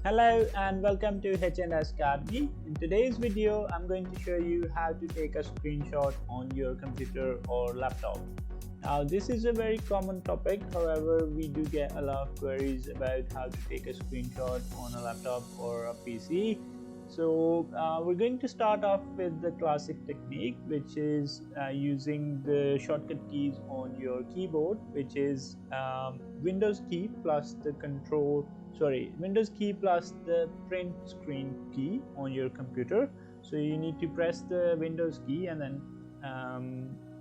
Hello and welcome to H&S Academy. In today's video, I'm going to show you how to take a screenshot on your computer or laptop. Now, this is a very common topic. However, we do get a lot of queries about how to take a screenshot on a laptop or a PC. So we're going to start off with the classic technique, which is using the shortcut keys on your keyboard, which is Windows key plus the Windows key plus the print screen key on your computer. So you need to press the Windows key and then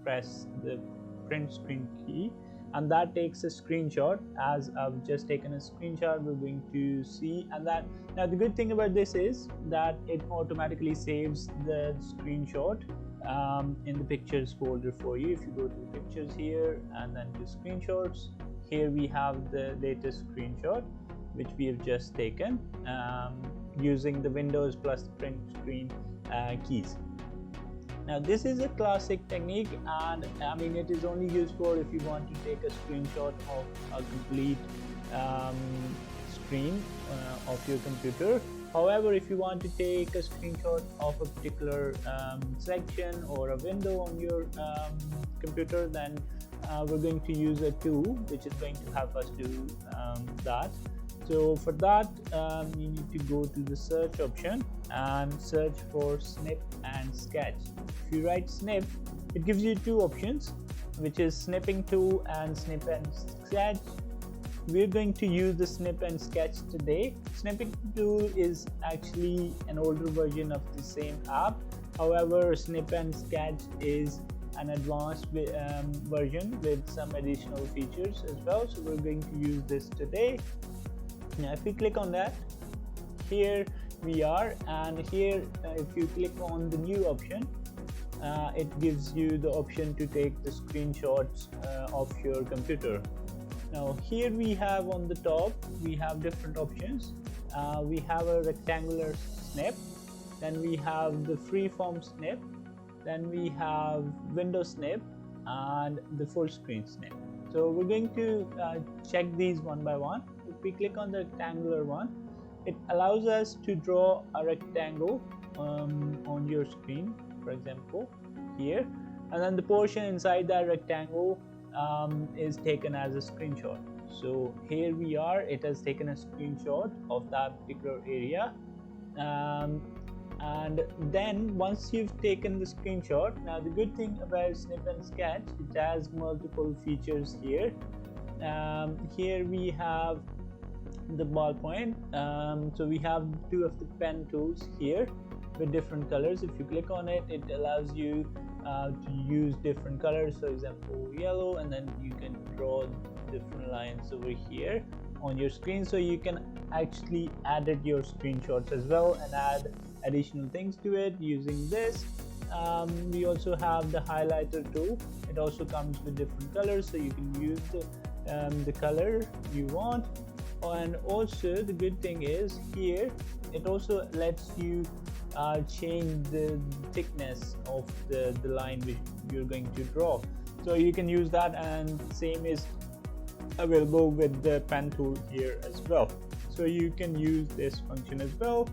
press the print screen key, and that takes a screenshot. As I've just taken a screenshot, we're going to see, and that now the good thing about this is that it automatically saves the screenshot in the pictures folder for you. If you go to the pictures here and then to screenshots, here we have the latest screenshot which we have just taken using the Windows plus print screen keys. Now this is a classic technique, and I mean it is only used for if you want to take a screenshot of a complete screen of your computer. However, if you want to take a screenshot of a particular section or a window on your computer, then we're going to use a tool which is going to help us do that. So for that, you need to go to the search option and search for snip and sketch. If you write snip, it gives you two options, which is snipping tool and snip and sketch. We're going to use the snip and sketch today. Snipping tool is actually an older version of the same app. However, snip and sketch is an advanced version with some additional features as well. So we're going to use this today. Now if you click on that, here we are, and here if you click on the new option, it gives you the option to take the screenshots of your computer. Now here we have on the top, we have different options. We have a rectangular snip, then we have the freeform snip, then we have window snip, and the full screen snip. So we're going to check these one by one. If we click on the rectangular one, it allows us to draw a rectangle on your screen, for example here, and then the portion inside that rectangle is taken as a screenshot. So here we are, it has taken a screenshot of that particular area, and then once you've taken the screenshot, now the good thing about snip and sketch, it has multiple features here. Here we have the ballpoint, so we have two of the pen tools here with different colors. If you click on it, it allows you to use different colors, for example yellow, and then you can draw different lines over here on your screen, so you can actually edit your screenshots as well and add additional things to it using this. We also have the highlighter tool. It also comes with different colors, so you can use the color you want. And also the good thing is here it also lets you change the thickness of the line which you're going to draw, so you can use that, and same is available with the pen tool here as well, so you can use this function as well.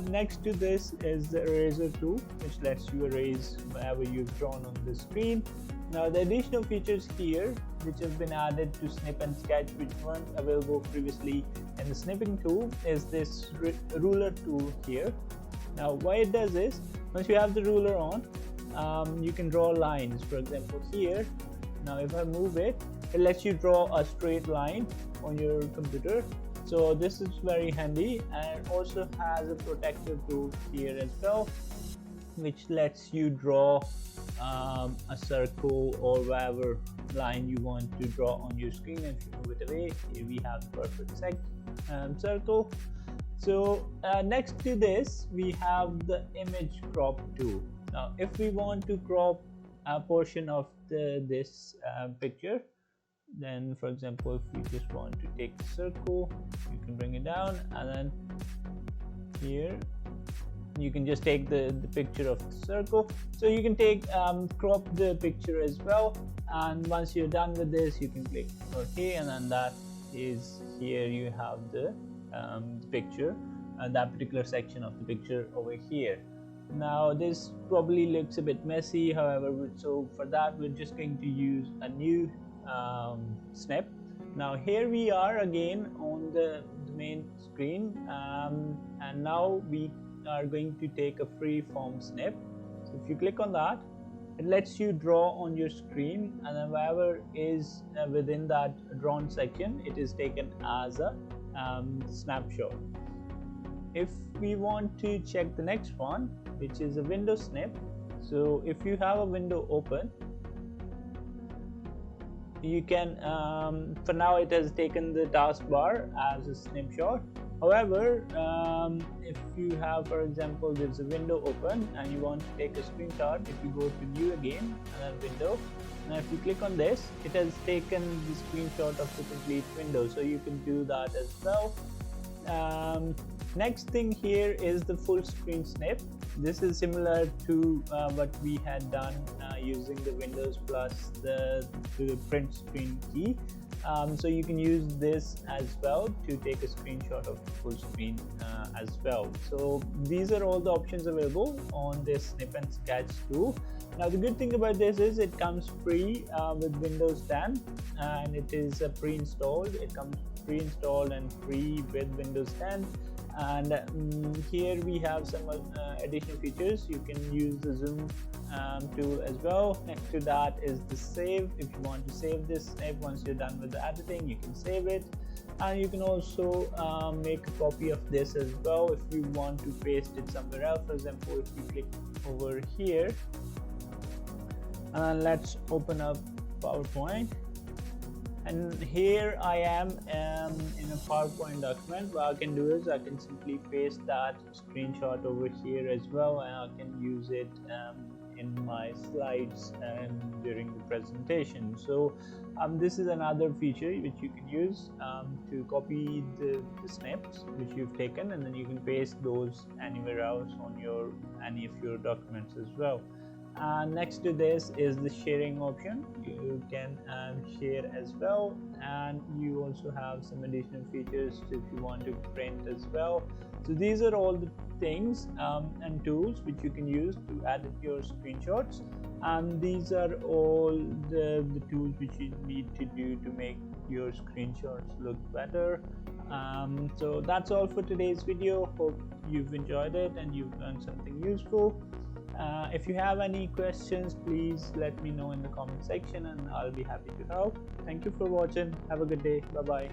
Next to this is the eraser tool, which lets you erase whatever you've drawn on the screen. Now the additional features here which have been added to snip and sketch, which weren't available previously in the snipping tool, is this ruler tool here. Now what it does is, once you have the ruler on, you can draw lines. For example here, now if I move it, it lets you draw a straight line on your computer. So this is very handy, and it also has a protective tool here as well, which lets you draw a circle or whatever line you want to draw on your screen. If you move it away, here we have the perfect circle. So next to this, we have the image crop tool. Now if we want to crop a portion of this picture, then for example if we just want to take the circle, you can bring it down, and then here you can just take the picture of the circle. So you can take crop the picture as well, and once you're done with this, you can click OK, and then that is here you have the the picture, that particular section of the picture over here. Now this probably looks a bit messy, however, so for that we're just going to use a new snip. Now here we are again on the main screen, and now we are going to take a freeform snip. So if you click on that, it lets you draw on your screen, and then whatever is within that drawn section, it is taken as a snapshot. If we want to check the next one, which is a window snip, so if you have a window open, you can for now it has taken the taskbar as a snapshot. However, if you have, for example, there's a window open and you want to take a screenshot, if you go to new again and then window, and if you click on this, it has taken the screenshot of the complete window, so you can do that as well. Next thing here is the full screen snip. This is similar to what we had done using the Windows plus the print screen key. So you can use this as well to take a screenshot of the full screen as well. So these are all the options available on this Snip and Sketch tool. Now the good thing about this is it comes free with Windows 10, and it is pre-installed. It comes pre-installed and free with Windows 10. And here we have some additional features. You can use the zoom tool as well. Next to that is the save. If you want to save this snip, once you're done with the editing, you can save it, and you can also make a copy of this as well if you want to paste it somewhere else. For example, if you click over here and let's open up PowerPoint, and here I am in a PowerPoint document. What I can do is I can simply paste that screenshot over here as well, and I can use it in my slides and during the presentation. So this is another feature which you can use to copy the snips which you've taken, and then you can paste those anywhere else on any of your documents as well. Next to this is the sharing option. You can share as well, and you also have some additional features if you want to print as well. So these are all the things and tools which you can use to edit your screenshots, and these are all the tools which you need to do to make your screenshots look better. So that's all for today's video. Hope you've enjoyed it and you've learned something useful. If you have any questions, please let me know in the comment section and I'll be happy to help. Thank you for watching. Have a good day. Bye bye.